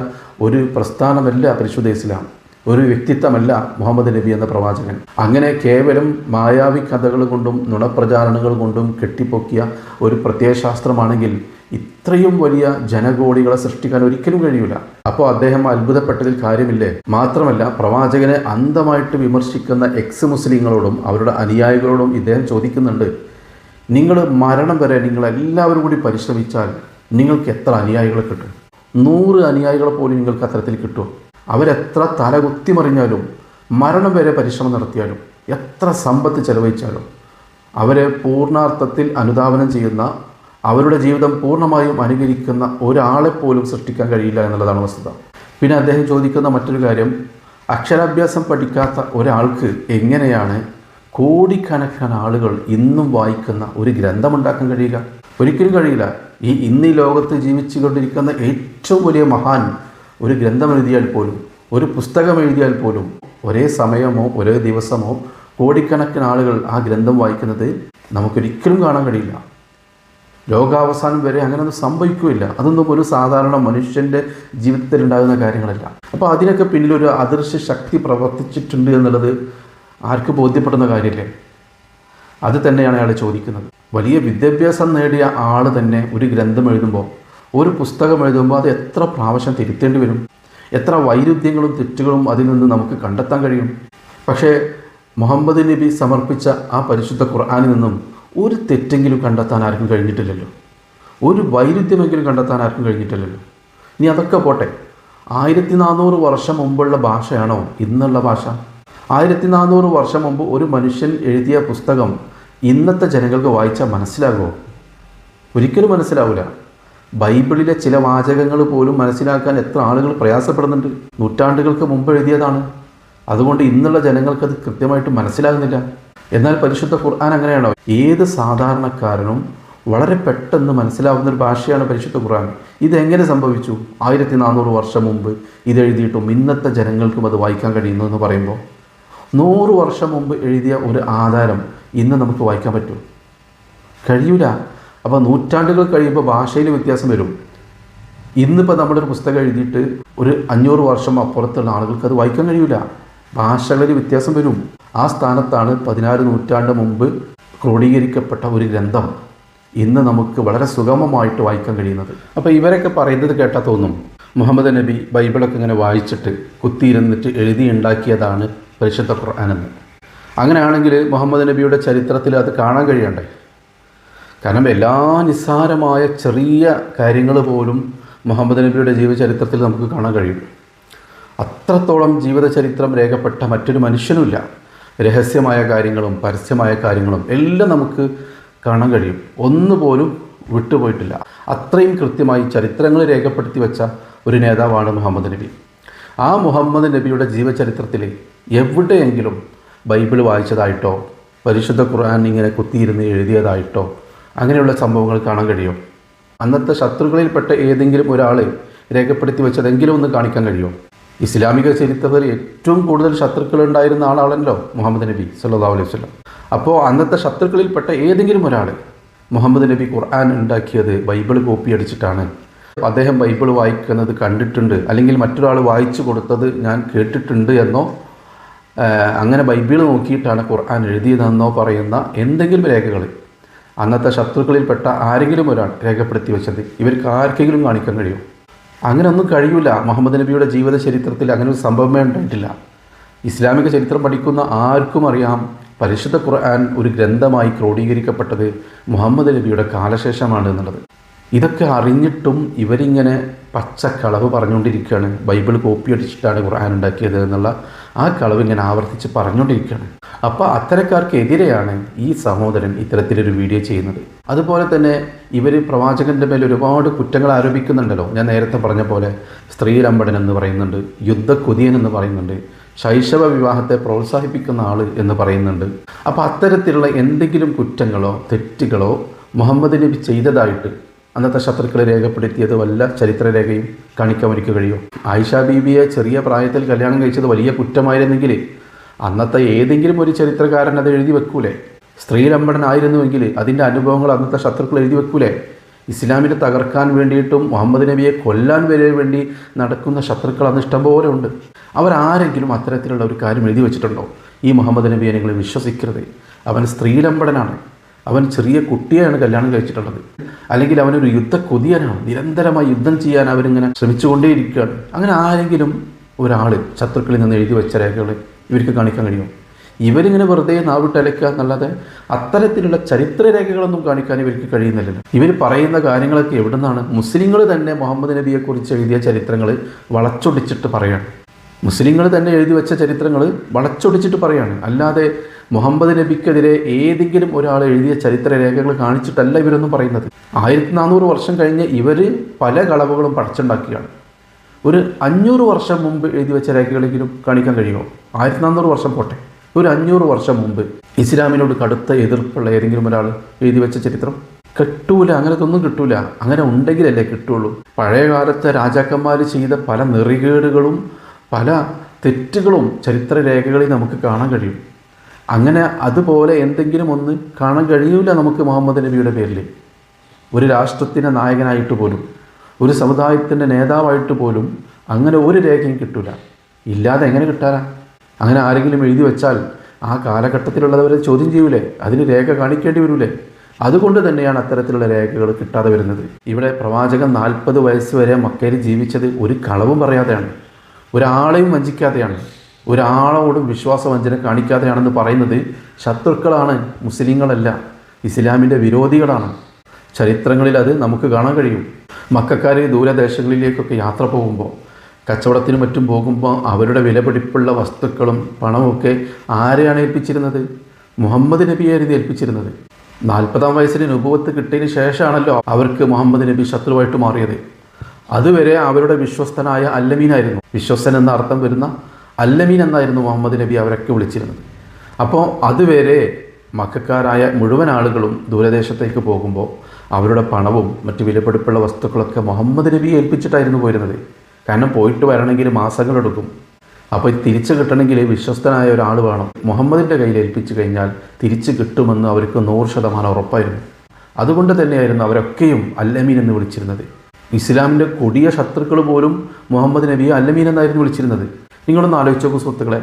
ഒരു പ്രസ്ഥാനമല്ല പരിശുദ്ധ ഇസ്ലാം, ഒരു വ്യക്തിത്വമല്ല മുഹമ്മദ് നബി എന്ന പ്രവാചകൻ. അങ്ങനെ കേവലം മായാവി കഥകൾ കൊണ്ടും നുണപ്രചാരണങ്ങൾ കൊണ്ടും കെട്ടിപ്പൊക്കിയ ഒരു പ്രത്യയശാസ്ത്രമാണെങ്കിൽ ഇത്രയും വലിയ ജനകോടികളെ സൃഷ്ടിക്കാൻ ഒരിക്കലും കഴിയില്ല. അപ്പോൾ അദ്ദേഹം അത്ഭുതപ്പെട്ടതിൽ കാര്യമില്ലേ? മാത്രമല്ല, പ്രവാചകനെ അന്ധമായിട്ട് വിമർശിക്കുന്ന എക്സ് മുസ്ലിങ്ങളോടും അവരുടെ അനുയായികളോടും ഇദ്ദേഹം ചോദിക്കുന്നുണ്ട്, നിങ്ങൾ മരണം വരെ നിങ്ങളെല്ലാവരും കൂടി പരിശ്രമിച്ചാൽ നിങ്ങൾക്ക് എത്ര അനുയായികളെ കിട്ടും? 100 അനുയായികളെ പോലും നിങ്ങൾക്ക് അത്തരത്തിൽ കിട്ടുമോ? അവരെത്ര തലകുത്തിമറിഞ്ഞാലും മരണം വരെ പരിശ്രമം നടത്തിയാലും എത്ര സമ്പത്ത് ചെലവഴിച്ചാലും അവരെ പൂർണ്ണാർത്ഥത്തിൽ അനുധാവനം ചെയ്യുന്ന, അവരുടെ ജീവിതം പൂർണ്ണമായും അനുകരിക്കുന്ന ഒരാളെപ്പോലും സൃഷ്ടിക്കാൻ കഴിയില്ല എന്നുള്ളതാണ് വസ്തുത. പിന്നെ അദ്ദേഹം ചോദിക്കുന്ന മറ്റൊരു കാര്യം, അക്ഷരാഭ്യാസം പഠിക്കാത്ത ഒരാൾക്ക് എങ്ങനെയാണ് കോടിക്കണക്കിന് ആളുകൾ ഇന്നും വായിക്കുന്ന ഒരു ഗ്രന്ഥമുണ്ടാക്കാൻ കഴിയുക? ഒരിക്കലും കഴിയില്ല. ഇന്ന് ഈ ലോകത്ത് ജീവിച്ചു കൊണ്ടിരിക്കുന്ന ഏറ്റവും വലിയ മഹാൻ ഒരു ഗ്രന്ഥം എഴുതിയാൽ പോലും, ഒരു പുസ്തകം എഴുതിയാൽ പോലും ഒരേ സമയമോ ഒരേ ദിവസമോ കോടിക്കണക്കിന് ആളുകൾ ആ ഗ്രന്ഥം വായിക്കുന്നത് നമുക്കൊരിക്കലും കാണാൻ കഴിയില്ല. ലോകാവസാനം വരെ അങ്ങനെയൊന്നും സംഭവിക്കുകയില്ല. അതൊന്നും ഒരു സാധാരണ മനുഷ്യൻ്റെ ജീവിതത്തിൽ ഉണ്ടാകുന്ന കാര്യങ്ങളല്ല. അപ്പോൾ അതിനൊക്കെ പിന്നിലൊരു അദൃശ്യ ശക്തി പ്രവർത്തിച്ചിട്ടുണ്ട് എന്നുള്ളത് ആർക്ക് ബോധ്യപ്പെടുന്ന കാര്യമില്ലേ? അത് തന്നെയാണ് അയാൾ ചോദിക്കുന്നത്. വലിയ വിദ്യാഭ്യാസം നേടിയ ആൾ തന്നെ ഒരു ഗ്രന്ഥം എഴുതുമ്പോൾ, ഒരു പുസ്തകം എഴുതുമ്പോൾ അത് എത്ര പ്രാവശ്യം തിരുത്തേണ്ടി വരും? എത്ര വൈരുദ്ധ്യങ്ങളും തെറ്റുകളും അതിൽ നിന്ന് നമുക്ക് കണ്ടെത്താൻ കഴിയും? പക്ഷേ മുഹമ്മദ് നബി സമർപ്പിച്ച ആ പരിശുദ്ധ ഖുർആനിൽ നിന്നും ഒരു തെറ്റെങ്കിലും കണ്ടെത്താൻ ആർക്കും കഴിഞ്ഞിട്ടില്ലല്ലോ, ഒരു വൈരുദ്ധ്യമെങ്കിലും കണ്ടെത്താൻ ആർക്കും കഴിഞ്ഞിട്ടില്ലല്ലോ. ഇനി അതൊക്കെ പോട്ടെ, 1400 വർഷം മുമ്പുള്ള ഭാഷയാണോ ഇന്നുള്ള ഭാഷ? 1400 വർഷം മുമ്പ് ഒരു മനുഷ്യൻ എഴുതിയ പുസ്തകം ഇന്നത്തെ ജനങ്ങൾക്ക് വായിച്ചാൽ മനസ്സിലാകുമോ? ഒരിക്കലും മനസ്സിലാവില്ല. ബൈബിളിലെ ചില വാചകങ്ങൾ പോലും മനസ്സിലാക്കാൻ എത്ര ആളുകൾ പ്രയാസപ്പെടുന്നുണ്ട്. നൂറ്റാണ്ടുകൾക്ക് മുമ്പ് എഴുതിയതാണ്. അതുകൊണ്ട് ഇന്നുള്ള ജനങ്ങൾക്കത് കൃത്യമായിട്ട് മനസ്സിലാകുന്നില്ല. എന്നാൽ പരിശുദ്ധ ഖുർആൻ അങ്ങനെയാണോ? ഏത് സാധാരണക്കാരനും വളരെ പെട്ടെന്ന് മനസ്സിലാവുന്നൊരു ഭാഷയാണ് പരിശുദ്ധ ഖുർആൻ. ഇതെങ്ങനെ സംഭവിച്ചു? 1400 വർഷം മുമ്പ് ഇതെഴുതിയിട്ടും ഇന്നത്തെ ജനങ്ങൾക്കും അത് വായിക്കാൻ കഴിയുന്നു എന്ന് പറയുമ്പോൾ, 100 വർഷം മുമ്പ് എഴുതിയ ഒരു ആധാരം ഇന്ന് നമുക്ക് വായിക്കാൻ പറ്റുമോ? കഴിയൂല. അപ്പോൾ നൂറ്റാണ്ടുകൾ കഴിയുമ്പോൾ ഭാഷയിൽ വ്യത്യാസം വരും. ഇന്നിപ്പോൾ നമ്മളൊരു പുസ്തകം എഴുതിയിട്ട് ഒരു 500 വർഷം അപ്പുറത്തുള്ള ആളുകൾക്ക് അത് വായിക്കാൻ കഴിയൂല. ഭാഷകളിൽ വ്യത്യാസം വരും. ആ സ്ഥാനത്താണ് 16 നൂറ്റാണ്ട് മുമ്പ് ക്രോഡീകരിക്കപ്പെട്ട ഒരു ഗ്രന്ഥം ഇന്ന് നമുക്ക് വളരെ സുഗമമായിട്ട് വായിക്കാൻ കഴിയുന്നത്. അപ്പോൾ ഇവരൊക്കെ പറയുന്നത് കേട്ടാൽ തോന്നും മുഹമ്മദ് നബി ബൈബിളൊക്കെ ഇങ്ങനെ വായിച്ചിട്ട് കുത്തിയിരുന്നിട്ട് എഴുതിയുണ്ടാക്കിയതാണ് പരിശുദ്ധ ഖുർആനെന്ന്. അങ്ങനെയാണെങ്കിൽ മുഹമ്മദ് നബിയുടെ ചരിത്രത്തിൽ അത് കാണാൻ കഴിയണ്ടേ? കാരണം എല്ലാ നിസ്സാരമായ ചെറിയ കാര്യങ്ങൾ പോലും മുഹമ്മദ് നബിയുടെ ജീവചരിത്രത്തിൽ നമുക്ക് കാണാൻ കഴിയും. അത്രത്തോളം ജീവിതചരിത്രം രേഖപ്പെട്ട മറ്റൊരു മനുഷ്യനുമില്ല. രഹസ്യമായ കാര്യങ്ങളും പരസ്യമായ കാര്യങ്ങളും എല്ലാം നമുക്ക് കാണാൻ കഴിയും. ഒന്നുപോലും വിട്ടുപോയിട്ടില്ല. അത്രയും കൃത്യമായി ചരിത്രങ്ങൾ രേഖപ്പെടുത്തി വെച്ച ഒരു നേതാവാണ് മുഹമ്മദ് നബി. ആ മുഹമ്മദ് നബിയുടെ ജീവചരിത്രത്തിൽ എവിടെയെങ്കിലും ബൈബിൾ വായിച്ചതായിട്ടോ പരിശുദ്ധ ഖുർആൻ ഇങ്ങനെ കുത്തിയിരുന്ന് എഴുതിയതായിട്ടോ അങ്ങനെയുള്ള സംഭവങ്ങൾ കാണാൻ കഴിയും? അന്നത്തെ ശത്രുക്കളിൽപ്പെട്ട ഏതെങ്കിലും ഒരാൾ രേഖപ്പെടുത്തി വെച്ചതെങ്കിലും ഒന്ന് കാണിക്കാൻ കഴിയുമോ? ഇസ്ലാമിക ചരിത്രത്തിൽ ഏറ്റവും കൂടുതൽ ശത്രുക്കൾ ഉണ്ടായിരുന്ന ആളാണല്ലോ മുഹമ്മദ് നബി സല്ലല്ലാഹു അലൈഹി വസല്ലം. അപ്പോൾ അന്നത്തെ ശത്രുക്കളിൽപ്പെട്ട ഏതെങ്കിലും ഒരാൾ മുഹമ്മദ് നബി ഖുർആൻ ഉണ്ടാക്കിയത് ബൈബിൾ കോപ്പി അടിച്ചിട്ടാണ്, അദ്ദേഹം ബൈബിൾ വായിക്കുന്നത് കണ്ടിട്ടുണ്ട്, അല്ലെങ്കിൽ മറ്റൊരാൾ വായിച്ചു കൊടുത്തത് ഞാൻ കേട്ടിട്ടുണ്ട് എന്നോ അങ്ങനെ ബൈബിൾ നോക്കിയിട്ടാണ് ഖുർആൻ എഴുതിയതെന്നോ പറയുന്ന എന്തെങ്കിലും രേഖകൾ അന്നത്തെ ശത്രുക്കളിൽപ്പെട്ട ആരെങ്കിലും ഒരാൾ രേഖപ്പെടുത്തി വെച്ചത് ഇവർക്ക് ആർക്കെങ്കിലും കാണിക്കാൻ കഴിയും? അങ്ങനെ ഒന്നും കഴിയില്ല. മുഹമ്മദ് നബിയുടെ ജീവിത ചരിത്രത്തിൽ അങ്ങനെ ഒരു സംഭവമേ ഉണ്ടായിട്ടില്ല. ഇസ്ലാമിക ചരിത്രം പഠിക്കുന്ന ആർക്കും അറിയാം പരിശുദ്ധ ഖുർആൻ ഒരു ഗ്രന്ഥമായി ക്രോഡീകരിക്കപ്പെട്ടത് മുഹമ്മദ് നബിയുടെ കാലശേഷമാണ് എന്നുള്ളത്. ഇതൊക്കെ അറിഞ്ഞിട്ടും ഇവരിങ്ങനെ പച്ചക്കളവ് പറഞ്ഞുകൊണ്ടിരിക്കുകയാണ്. ബൈബിൾ കോപ്പി അടിച്ചിട്ടാണ് ഖുർആൻ ഉണ്ടാക്കിയത് എന്നുള്ള ആ കളവ് ഇങ്ങനെ ആവർത്തിച്ച് പറഞ്ഞുകൊണ്ടിരിക്കുകയാണ്. അപ്പോൾ അത്തരക്കാർക്കെതിരെയാണ് ഈ സഹോദരൻ ഇത്തരത്തിലൊരു വീഡിയോ ചെയ്യുന്നത്. അതുപോലെ തന്നെ ഇവർ പ്രവാചകൻ്റെ മേൽ ഒരുപാട് കുറ്റങ്ങൾ ആരോപിക്കുന്നുണ്ടല്ലോ. ഞാൻ നേരത്തെ പറഞ്ഞ പോലെ സ്ത്രീലമ്പടൻ എന്ന് പറയുന്നുണ്ട്, യുദ്ധക്കുതിയൻ എന്ന് പറയുന്നുണ്ട്, ശൈശവ വിവാഹത്തെ പ്രോത്സാഹിപ്പിക്കുന്ന ആൾ എന്ന് പറയുന്നുണ്ട്. അപ്പോൾ അത്തരത്തിലുള്ള എന്തെങ്കിലും കുറ്റങ്ങളോ തെറ്റുകളോ മുഹമ്മദ് നബി ചെയ്തതായിട്ട് അന്നത്തെ ശത്രുക്കളെ രേഖപ്പെടുത്തിയത് വല്ല ചരിത്രരേഖയും കാണിക്കാൻ എനിക്ക് കഴിയുമോ? ആയിഷ ബീബിയെ ചെറിയ പ്രായത്തിൽ കല്യാണം കഴിച്ചത് വലിയ കുറ്റമായിരുന്നെങ്കിൽ അന്നത്തെ ഏതെങ്കിലും ഒരു ചരിത്രകാരൻ അത് എഴുതി വെക്കൂലേ? സ്ത്രീലമ്പടനായിരുന്നുവെങ്കിൽ അതിൻ്റെ അനുഭവങ്ങൾ അന്നത്തെ ശത്രുക്കൾ എഴുതി വെക്കൂലേ? ഇസ്ലാമിനെ തകർക്കാൻ വേണ്ടിയിട്ടും മുഹമ്മദ് നബിയെ കൊല്ലാൻ വരെ വേണ്ടി നടക്കുന്ന ശത്രുക്കൾ അന്ന് ഇഷ്ടംപോലെ ഉണ്ട്. അവരാരെങ്കിലും അത്തരത്തിലുള്ള ഒരു കാര്യം എഴുതി വെച്ചിട്ടുണ്ടോ? ഈ മുഹമ്മദ് നബിയെ നിങ്ങൾ വിശ്വസിക്കരുത്, അവൻ സ്ത്രീലമ്പടനാണ്, അവൻ ചെറിയ കുട്ടിയാണ് കല്യാണം കഴിച്ചിട്ടുള്ളത്, അല്ലെങ്കിൽ അവനൊരു യുദ്ധക്കൊതിയനാണ്, നിരന്തരമായി യുദ്ധം ചെയ്യാൻ അവരിങ്ങനെ ശ്രമിച്ചുകൊണ്ടേയിരിക്കുകയാണ്. അങ്ങനെ ആരെങ്കിലും ഒരാൾ ശത്രുക്കളിൽ നിന്ന് എഴുതി വെച്ച രേഖകൾ ഇവർക്ക് കാണിക്കാൻ കഴിയും? ഇവരിങ്ങനെ വെറുതെ നാവിട്ടലക്കുക എന്നല്ലാതെ അത്തരത്തിലുള്ള ചരിത്രരേഖകളൊന്നും കാണിക്കാൻ ഇവർക്ക് കഴിയുന്നില്ലല്ലോ. ഇവർ പറയുന്ന കാര്യങ്ങളൊക്കെ എവിടെ നിന്നാണ്? മുസ്ലിങ്ങൾ തന്നെ മുഹമ്മദ് നബിയെക്കുറിച്ച് എഴുതിയ ചരിത്രങ്ങൾ വളച്ചൊടിച്ചിട്ട് പറയാണ്. മുസ്ലിങ്ങൾ തന്നെ എഴുതി വെച്ച ചരിത്രങ്ങൾ വളച്ചൊടിച്ചിട്ട് പറയാണ്. അല്ലാതെ മുഹമ്മദ് നബിക്കെതിരെ ഏതെങ്കിലും ഒരാൾ എഴുതിയ ചരിത്രരേഖകൾ കാണിച്ചിട്ടല്ല ഇവരൊന്നും പറയുന്നത്. 1400 വർഷം കഴിഞ്ഞ് ഇവർ പല കളവുകളും പടച്ചുണ്ടാക്കിയാണ്. ഒരു 500 വർഷം മുമ്പ് എഴുതി വെച്ച രേഖകളെങ്കിലും കാണിക്കാൻ കഴിയുമോ? 1400 വർഷം പോട്ടെ, ഒരു 500 വർഷം മുമ്പ് ഇസ്ലാമിനോട് കടുത്ത എതിർപ്പുള്ള ഏതെങ്കിലും ഒരാൾ എഴുതി വെച്ച ചരിത്രം കിട്ടൂല. അങ്ങനത്തെ ഒന്നും കിട്ടൂല. അങ്ങനെ ഉണ്ടെങ്കിലല്ലേ കിട്ടുള്ളൂ. പഴയ കാലത്തെ രാജാക്കന്മാർ ചെയ്ത പല നെറികേടുകളും പല തെറ്റുകളും ചരിത്രരേഖകളിൽ നമുക്ക് കാണാൻ കഴിയും. അങ്ങനെ അതുപോലെ എന്തെങ്കിലും ഒന്ന് കാണാൻ കഴിയില്ല നമുക്ക് മുഹമ്മദ് നബിയുടെ പേരിൽ. ഒരു രാഷ്ട്രത്തിൻ്റെ നായകനായിട്ട് പോലും ഒരു സമുദായത്തിൻ്റെ നേതാവായിട്ട് പോലും അങ്ങനെ ഒരു രേഖയും കിട്ടൂല. ഇല്ലാതെ എങ്ങനെ കിട്ടാനാ? അങ്ങനെ ആരെങ്കിലും എഴുതി വെച്ചാൽ ആ കാലഘട്ടത്തിലുള്ളവരെ ചോദ്യം ചെയ്യൂലേ? അതിന് രേഖ കാണിക്കേണ്ടി വരൂലേ? അതുകൊണ്ട് തന്നെയാണ് അത്തരത്തിലുള്ള രേഖകൾ കിട്ടാതെ വരുന്നത്. ഇവിടെ പ്രവാചകൻ 40 വയസ്സ് വരെ മക്കയിൽ ജീവിച്ചത് ഒരു കളവും പറയാതെയാണ്, ഒരാളെയും വഞ്ചിക്കാതെയാണ്, ഒരാളോടും വിശ്വാസവഞ്ചന കാണിക്കാതെയാണെന്ന് പറയുന്നത് ശത്രുക്കളാണ്, മുസ്ലിങ്ങളല്ല, ഇസ്ലാമിൻ്റെ വിരോധികളാണ്. ചരിത്രങ്ങളിൽ അത് നമുക്ക് കാണാൻ കഴിയും. മക്കക്കാർ ദൂരദേശങ്ങളിലേക്കൊക്കെ യാത്ര പോകുമ്പോൾ, കച്ചവടത്തിനും മറ്റും പോകുമ്പോൾ അവരുടെ വിലപിടിപ്പുള്ള വസ്തുക്കളും പണമൊക്കെ ആരെയാണ് ഏൽപ്പിച്ചിരുന്നത്? മുഹമ്മദ് നബിയായിരുന്നു ഏൽപ്പിച്ചിരുന്നത്. 40-ാം വയസ്സിൽ നുബുവത്ത് കിട്ടിയതിന് ശേഷമാണല്ലോ അവർക്ക് മുഹമ്മദ് നബി ശത്രുവായിട്ട് മാറിയത്. അതുവരെ അവരുടെ വിശ്വസ്തനായ അല്ലമീനായിരുന്നു. വിശ്വസ്തൻ എന്ന അർത്ഥം വരുന്ന അല്ലമീൻ എന്നായിരുന്നു മുഹമ്മദ് നബി അവരൊക്കെ വിളിച്ചിരുന്നത്. അപ്പോൾ അതുവരെ മക്കക്കാരായ മുഴുവൻ ആളുകളും ദൂരദേശത്തേക്ക് പോകുമ്പോൾ അവരുടെ പണവും മറ്റ് വിലപിടിപ്പുള്ള വസ്തുക്കളൊക്കെ മുഹമ്മദ് നബിയെ ഏൽപ്പിച്ചിട്ടായിരുന്നു പോയിരുന്നത്. കാരണം പോയിട്ട് വരണമെങ്കിൽ മാസങ്ങളെടുക്കും. അപ്പോൾ തിരിച്ചു കിട്ടണമെങ്കിൽ വിശ്വസ്തനായ ഒരാൾ വേണം. മുഹമ്മദിൻ്റെ കയ്യിൽ ഏൽപ്പിച്ചു കഴിഞ്ഞാൽ തിരിച്ചു കിട്ടുമെന്ന് അവർക്ക് 100% ഉറപ്പായിരുന്നു. അതുകൊണ്ട് തന്നെയായിരുന്നു അവരൊക്കെയും അല്ലമീൻ എന്ന് വിളിച്ചിരുന്നത്. ഇസ്ലാമിൻ്റെ കൊടിയ ശത്രുക്കൾ പോലും മുഹമ്മദ് നബിയെ അല്ലമീൻ എന്നായിരുന്നു വിളിച്ചിരുന്നത്. നിങ്ങളൊന്ന് ആലോചിച്ച് നോക്കൂ സുഹൃത്തുക്കളെ,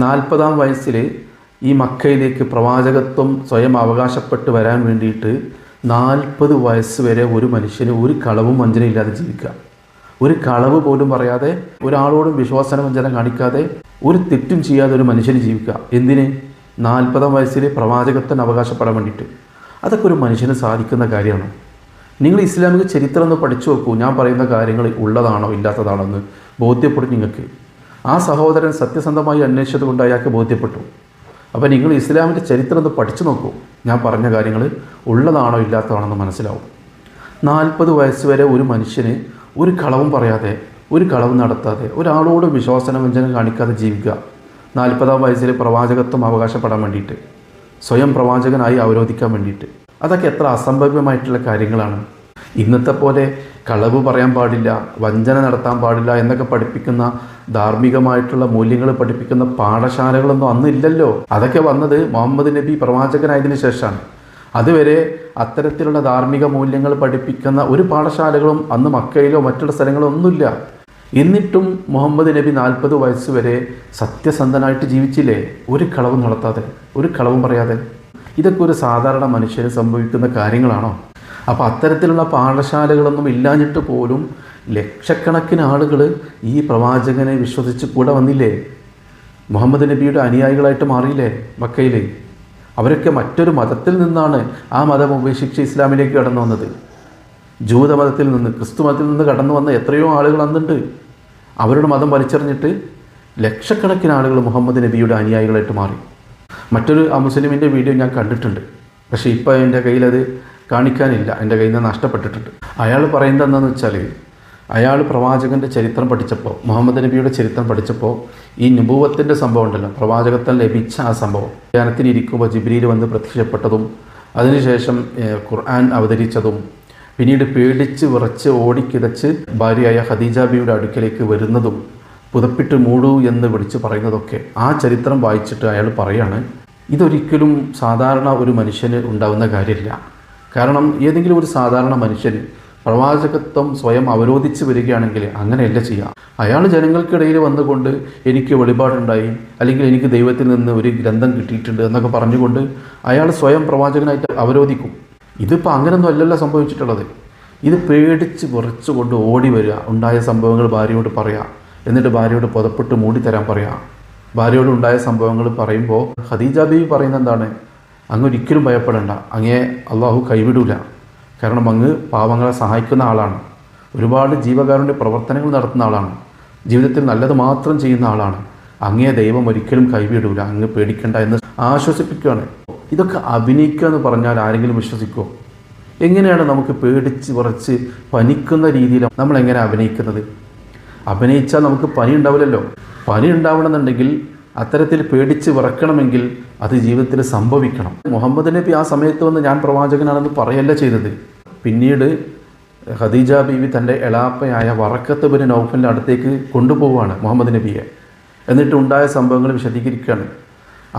40-ാം വയസ്സിൽ ഈ മക്കയിലേക്ക് പ്രവാചകത്വം സ്വയം അവകാശപ്പെട്ട് വരാൻ വേണ്ടിയിട്ട് 40 വയസ്സ് വരെ ഒരു മനുഷ്യന് ഒരു കളവും വഞ്ചനയില്ലാതെ ജീവിക്കുക. ഒരു കളവ് പോലും പറയാതെ, ഒരാളോടും വിശ്വാസവഞ്ചന കാണിക്കാതെ, ഒരു തെറ്റും ചെയ്യാതെ ഒരു മനുഷ്യന് ജീവിക്കുക. എന്തിന്? 40-ാം വയസ്സിൽ പ്രവാചകത്വം അവകാശപ്പെടാൻ വേണ്ടിയിട്ട്. അതൊക്കെ ഒരു മനുഷ്യന് സാധിക്കുന്ന കാര്യമാണ്. നിങ്ങൾ ഇസ്ലാമിക ചരിത്രം ഒന്ന് പഠിച്ചു നോക്കൂ. ഞാൻ പറയുന്ന കാര്യങ്ങൾ ഉള്ളതാണോ ഇല്ലാത്തതാണോ എന്ന് ബോധ്യപ്പെടും നിങ്ങൾക്ക്. ആ സഹോദരൻ സത്യസന്ധമായി അന്വേഷിച്ചത് കൊണ്ട് അയാൾക്ക് ബോധ്യപ്പെട്ടു. അപ്പോൾ നിങ്ങൾ ഇസ്ലാമിൻ്റെ ചരിത്രം ഒന്ന് പഠിച്ചു നോക്കൂ, ഞാൻ പറഞ്ഞ കാര്യങ്ങൾ ഉള്ളതാണോ ഇല്ലാത്തതാണെന്ന് മനസ്സിലാവും. 40 വയസ്സ് വരെ ഒരു മനുഷ്യന് ഒരു കളവും പറയാതെ, ഒരു കളവും നടത്താതെ, ഒരാളോട് വിശ്വാസവഞ്ചന കാണിക്കാതെ ജീവിക്കുക. 40-ാം വയസ്സിൽ പ്രവാചകത്വം അവകാശപ്പെടാൻ വേണ്ടിയിട്ട്, സ്വയം പ്രവാചകനായി അവരോധിക്കാൻ വേണ്ടിയിട്ട്, അതൊക്കെ എത്ര അസംഭവ്യമായിട്ടുള്ള കാര്യങ്ങളാണ്. ഇന്നത്തെ പോലെ കളവ് പറയാൻ പാടില്ല, വഞ്ചന നടത്താൻ പാടില്ല എന്നൊക്കെ പഠിപ്പിക്കുന്ന ധാർമ്മികമായിട്ടുള്ള മൂല്യങ്ങൾ പഠിപ്പിക്കുന്ന പാഠശാലകളൊന്നും അന്നില്ലല്ലോ. അതൊക്കെ വന്നത് മുഹമ്മദ് നബി പ്രവാചകനായതിനു ശേഷമാണ്. അതുവരെ അത്തരത്തിലുള്ള ധാർമ്മിക മൂല്യങ്ങൾ പഠിപ്പിക്കുന്ന ഒരു പാഠശാലകളും അന്ന് മക്കയിലോ മറ്റുള്ള സ്ഥലങ്ങളോ ഒന്നുമില്ല. എന്നിട്ടും മുഹമ്മദ് നബി 40 വയസ്സ് വരെ സത്യസന്ധനായിട്ട് ജീവിച്ചില്ലേ, ഒരു കളവും നടത്താതെ, ഒരു കളവും പറയാതെ. ഇതൊക്കെ ഒരു സാധാരണ മനുഷ്യന് സംഭവിക്കുന്ന കാര്യങ്ങളാണോ? അപ്പോൾ അത്തരത്തിലുള്ള പാഠശാലകളൊന്നും ഇല്ലാഞ്ഞിട്ട് പോലും ലക്ഷക്കണക്കിന് ആളുകൾ ഈ പ്രവാചകനെ വിശ്വസിച്ച് കൂടെ വന്നില്ലേ, മുഹമ്മദ് നബിയുടെ അനുയായികളായിട്ട് മാറിയില്ലേ മക്കയിൽ. അവരൊക്കെ മറ്റൊരു മതത്തിൽ നിന്നാണ് ആ മതം ഉപേക്ഷിച്ച് ഇസ്ലാമിലേക്ക് കടന്നു വന്നത്. ജൂതമതത്തിൽ നിന്ന്, ക്രിസ്തു മതത്തിൽ നിന്ന് കടന്നു വന്ന എത്രയോ ആളുകൾ അന്നുണ്ട്. അവരുടെ മതം വലിച്ചെറിഞ്ഞിട്ട് ലക്ഷക്കണക്കിന് ആളുകൾ മുഹമ്മദ് നബിയുടെ അനുയായികളായിട്ട് മാറി. മറ്റൊരു മുസ്ലിമിൻ്റെ വീഡിയോ ഞാൻ കണ്ടിട്ടുണ്ട്, പക്ഷേ ഇപ്പോൾ എൻ്റെ കയ്യിലത് കാണിക്കാനില്ല, എൻ്റെ കയ്യിൽ നിന്ന് നഷ്ടപ്പെട്ടിട്ടുണ്ട്. അയാൾ പറയുന്നത് എന്താണെന്ന് വെച്ചാൽ, അയാൾ പ്രവാചകൻ്റെ ചരിത്രം പഠിച്ചപ്പോൾ, മുഹമ്മദ് നബിയുടെ ചരിത്രം പഠിച്ചപ്പോൾ, ഈ നുബുവത്തിൻ്റെ സംഭവം ഉണ്ടല്ലോ, പ്രവാചകത്വം ലഭിച്ച ആ സംഭവം, ധ്യാനത്തിനിരിക്കുമ്പോൾ ജിബ്രീൽ വന്ന് പ്രത്യക്ഷപ്പെട്ടതും, അതിനുശേഷം ഖുർആൻ അവതരിച്ചതും, പിന്നീട് പേടിച്ച് വിറച്ച് ഓടിക്കിതച്ച് ഭാര്യയായ ഖദീജ ബിയുടെ അടുക്കലേക്ക് വരുന്നതും, പുതപ്പിട്ട് മൂടൂ എന്ന് വിളിച്ച് പറയുന്നതൊക്കെ ആ ചരിത്രം വായിച്ചിട്ട് അയാൾ പറയാണ്, ഇതൊരിക്കലും സാധാരണ ഒരു മനുഷ്യന് ഉണ്ടാകുന്ന കാര്യമില്ല. കാരണം ഏതെങ്കിലും ഒരു സാധാരണ മനുഷ്യന് പ്രവാചകത്വം സ്വയം അവരോധിച്ച് വരികയാണെങ്കിൽ അങ്ങനെയല്ല ചെയ്യുക. അയാൾ ജനങ്ങൾക്കിടയിൽ വന്നുകൊണ്ട് എനിക്ക് വെളിപാടുണ്ടായി, അല്ലെങ്കിൽ എനിക്ക് ദൈവത്തിൽ നിന്ന് ഒരു ഗ്രന്ഥം കിട്ടിയിട്ടുണ്ട് എന്നൊക്കെ പറഞ്ഞുകൊണ്ട് അയാൾ സ്വയം പ്രവാചകനായിട്ട് അവരോധിക്കും. ഇതിപ്പോൾ അങ്ങനെയൊന്നും അല്ലല്ലോ സംഭവിച്ചിട്ടുള്ളത്. ഇത് പേടിച്ച് വിറച്ചുകൊണ്ട് ഓടി വരിക, ഉണ്ടായ സംഭവങ്ങൾ ഭാര്യയോട് പറയുക, എന്നിട്ട് ഭാര്യയോട് പുതപ്പിട്ട് മൂടിത്തരാൻ പറയുക. ഭാര്യയോട് ഉണ്ടായ സംഭവങ്ങൾ പറയുമ്പോൾ ഖദീജ ബീവി പറയുന്നത് എന്താണ്, അങ്ങ് ഒരിക്കലും ഭയപ്പെടേണ്ട, അങ്ങേ അള്ളാഹു കൈവിടൂല. കാരണം അങ്ങ് പാവങ്ങളെ സഹായിക്കുന്ന ആളാണ്, ഒരുപാട് ജീവകാരുണ്യ പ്രവർത്തനങ്ങൾ നടത്തുന്ന ആളാണ്, ജീവിതത്തിൽ നല്ലത് മാത്രം ചെയ്യുന്ന ആളാണ്, അങ്ങേ ദൈവം ഒരിക്കലും കൈവിടൂല, അങ്ങ് പേടിക്കേണ്ട എന്ന് ആശ്വസിപ്പിക്കുകയാണ്. ഇതൊക്കെ അഭിനയിക്കുക എന്ന് പറഞ്ഞാൽ ആരെങ്കിലും വിശ്വസിക്കുമോ? എങ്ങനെയാണ് നമുക്ക് പേടിച്ച് വിറച്ച് പനിക്കുന്ന രീതിയിൽ നമ്മളെങ്ങനെ അഭിനയിക്കുന്നത്? അഭിനയിച്ചാൽ നമുക്ക് പനി ഉണ്ടാവില്ലല്ലോ. പനി ഉണ്ടാവണമെന്നുണ്ടെങ്കിൽ, അത്തരത്തിൽ പേടിച്ച് വിറക്കണമെങ്കിൽ അത് ജീവിതത്തിൽ സംഭവിക്കണം. മുഹമ്മദ് നബി ആ സമയത്ത് വന്ന് ഞാൻ പ്രവാചകനാണെന്ന് പറയല്ല ചെയ്തത്. പിന്നീട് ഖദീജ ബീവി തൻ്റെ എളാപ്പയായ വറക്കത്ത് ബിൻ നൗഫലിൻ്റെ അടുത്തേക്ക് കൊണ്ടുപോവുകയാണ് മുഹമ്മദ് നബിയെ. എന്നിട്ട് ഉണ്ടായ സംഭവങ്ങൾ വിശദീകരിക്കുകയാണ്.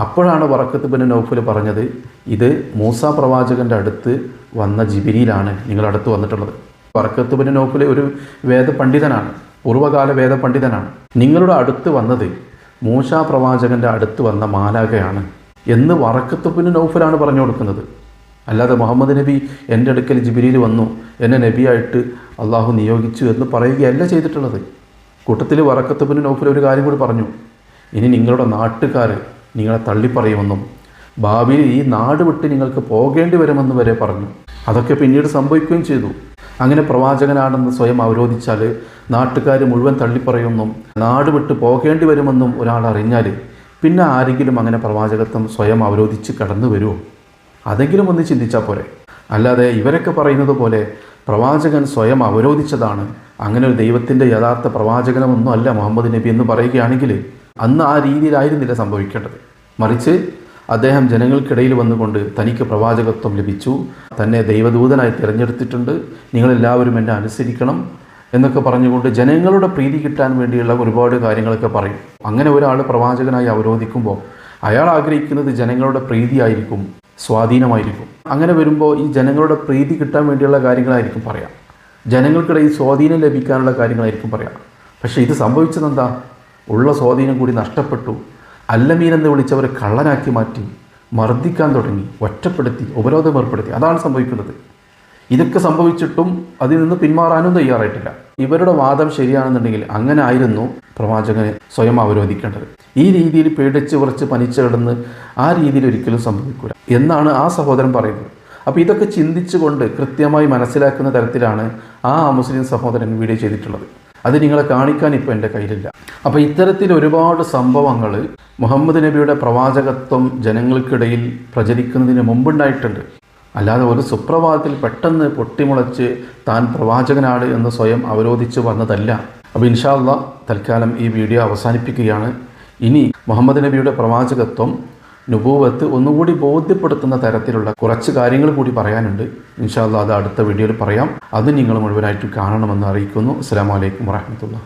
അപ്പോഴാണ് വറക്കത്ത് ബിൻ നൗഫൽ പറഞ്ഞത്, ഇത് മൂസാ പ്രവാചകൻ്റെ അടുത്ത് വന്ന ജിബ്രീലാണ് നിങ്ങളടുത്ത് വന്നിട്ടുള്ളത്. വറക്കത്ത് ബിൻ നൗഫൽ ഒരു വേദപണ്ഡിതനാണ്, പൂർവ്വകാല വേദപണ്ഡിതനാണ്. നിങ്ങളുടെ അടുത്ത് വന്നത് മൂസാ പ്രവാചകൻ്റെ അടുത്ത് വന്ന മാലാഖയാണ് എന്ന് വറക്കത്ത് ബിൻ നൗഫലാണ് പറഞ്ഞു കൊടുക്കുന്നത്. അല്ലാതെ മുഹമ്മദ് നബി എൻ്റെ അടുക്കൽ ജിബ്രീൽ വന്നു, എന്നെ നബിയായിട്ട് അള്ളാഹു നിയോഗിച്ചു എന്ന് പറയുകയല്ല ചെയ്തിട്ടുള്ളത്. കൂട്ടത്തിൽ വറക്കത്ത് ബിൻ നൗഫൽ ഒരു കാര്യം കൂടി പറഞ്ഞു, ഇനി നിങ്ങളുടെ നാട്ടുകാർ നിങ്ങളെ തള്ളിപ്പറയുമെന്നും ഭാവിയിൽ ഈ നാട് വിട്ട് നിങ്ങൾക്ക് പോകേണ്ടി വരുമെന്ന് വരെ പറഞ്ഞു. അതൊക്കെ പിന്നീട് സംഭവിക്കുകയും ചെയ്തു. അങ്ങനെ പ്രവാചകനാണെന്ന് സ്വയം അവരോധിച്ചാൽ നാട്ടുകാർ മുഴുവൻ തള്ളിപ്പറയുമെന്നും നാട് വിട്ട് പോകേണ്ടി വരുമെന്നും ഒരാൾ അറിഞ്ഞാൽ പിന്നെ ആരെങ്കിലും അങ്ങനെ പ്രവാചകത്വം സ്വയം അവരോധിച്ച് കടന്നു വരുമോ? അതെങ്കിലും ഒന്ന് ചിന്തിച്ചാൽ പോരെ. അല്ലാതെ ഇവരൊക്കെ പറയുന്നത് പോലെ പ്രവാചകൻ സ്വയം അവരോധിച്ചതാണ്, അങ്ങനെ ഒരു ദൈവത്തിൻ്റെ യഥാർത്ഥ പ്രവാചകനമൊന്നും അല്ല മുഹമ്മദ് നബി എന്ന് പറയുകയാണെങ്കിൽ അന്ന് ആ രീതിയിലായിരുന്നില്ല സംഭവിക്കേണ്ടത്. മറിച്ച് അദ്ദേഹം ജനങ്ങൾക്കിടയിൽ വന്നുകൊണ്ട് തനിക്ക് പ്രവാചകത്വം ലഭിച്ചു, തന്നെ ദൈവദൂതനായി തിരഞ്ഞെടുത്തിട്ടുണ്ട്, നിങ്ങളെല്ലാവരും എന്നെ അനുസരിക്കണം എന്നൊക്കെ പറഞ്ഞുകൊണ്ട് ജനങ്ങളുടെ പ്രീതി കിട്ടാൻ വേണ്ടിയുള്ള ഒരുപാട് കാര്യങ്ങളൊക്കെ പറയും. അങ്ങനെ ഒരാൾ പ്രവാചകനായി അവരോധിക്കുമ്പോൾ അയാൾ ആഗ്രഹിക്കുന്നത് ജനങ്ങളുടെ പ്രീതിയായിരിക്കും, സ്വാധീനമായിരിക്കും. അങ്ങനെ വരുമ്പോൾ ഈ ജനങ്ങളുടെ പ്രീതി കിട്ടാൻ വേണ്ടിയുള്ള കാര്യങ്ങളായിരിക്കും പറയാം, ജനങ്ങൾക്കിടയിൽ സ്വാധീനം ലഭിക്കാനുള്ള കാര്യങ്ങളായിരിക്കും പറയാം. പക്ഷേ ഇത് സംഭവിച്ചതെന്താ? ഉള്ള സ്വാധീനം കൂടി നഷ്ടപ്പെട്ടു. അല്ലമീൻ എന്ന് വിളിച്ചവരെ കള്ളനാക്കി മാറ്റി, മർദ്ദിക്കാൻ തുടങ്ങി, ഒറ്റപ്പെടുത്തി, ഉപരോധം ഏർപ്പെടുത്തി. അതാണ് സംഭവിക്കുന്നത്. ഇതൊക്കെ സംഭവിച്ചിട്ടും അതിൽ നിന്ന് പിന്മാറാനും തയ്യാറായിട്ടില്ല. ഇവരുടെ വാദം ശരിയാണെന്നുണ്ടെങ്കിൽ അങ്ങനെ ആയിരുന്നു പ്രവാചകനെ സ്വയം അവരോധിക്കേണ്ടത്. ഈ രീതിയിൽ പേടിച്ച് വിറച്ച് പനിച്ച് കിടന്ന് ആ രീതിയിൽ ഒരിക്കലും സംഭവിക്കില്ല എന്നാണ് ആ സഹോദരൻ പറയുന്നത്. അപ്പോൾ ഇതൊക്കെ ചിന്തിച്ചുകൊണ്ട് കൃത്യമായി മനസ്സിലാക്കുന്ന തരത്തിലാണ് ആ മുസ്ലിം സഹോദരൻ വീഡിയോ ചെയ്തിട്ടുള്ളത്. അത് നിങ്ങളെ കാണിക്കാൻ ഇപ്പോൾ എൻ്റെ കയ്യിലില്ല. അപ്പോൾ ഇത്തരത്തിൽ ഒരുപാട് സംഭവങ്ങൾ മുഹമ്മദ് നബിയുടെ പ്രവാചകത്വം ജനങ്ങൾക്കിടയിൽ പ്രചരിക്കുന്നതിന് മുമ്പുണ്ടായിട്ടുണ്ട്. അല്ലാതെ ഒരു സുപ്രഭാതത്തിൽ പെട്ടെന്ന് പൊട്ടിമുളച്ച് താൻ പ്രവാചകനാണ് എന്ന് സ്വയം അവരോധിച്ച് വന്നതല്ല. അപ്പോൾ ഇൻഷാ അല്ലാഹ് തൽക്കാലം ഈ വീഡിയോ അവസാനിപ്പിക്കുകയാണ്. ഇനി മുഹമ്മദ് നബിയുടെ പ്രവാചകത്വം നുബൂവത്ത് ഒന്നുകൂടി ബോധ്യപ്പെടുത്തുന്ന തരത്തിലുള്ള കുറച്ച് കാര്യങ്ങൾ കൂടി പറയാനുണ്ട്. ഇൻഷാ അല്ലാഹ് അത് അടുത്ത വീഡിയോയിൽ പറയാം. അത് നിങ്ങൾ മുഴുവനായിട്ടും കാണണമെന്ന് അറിയിക്കുന്നു. അസ്സലാമു അലൈക്കും വറഹ്മത്തുള്ളാഹി.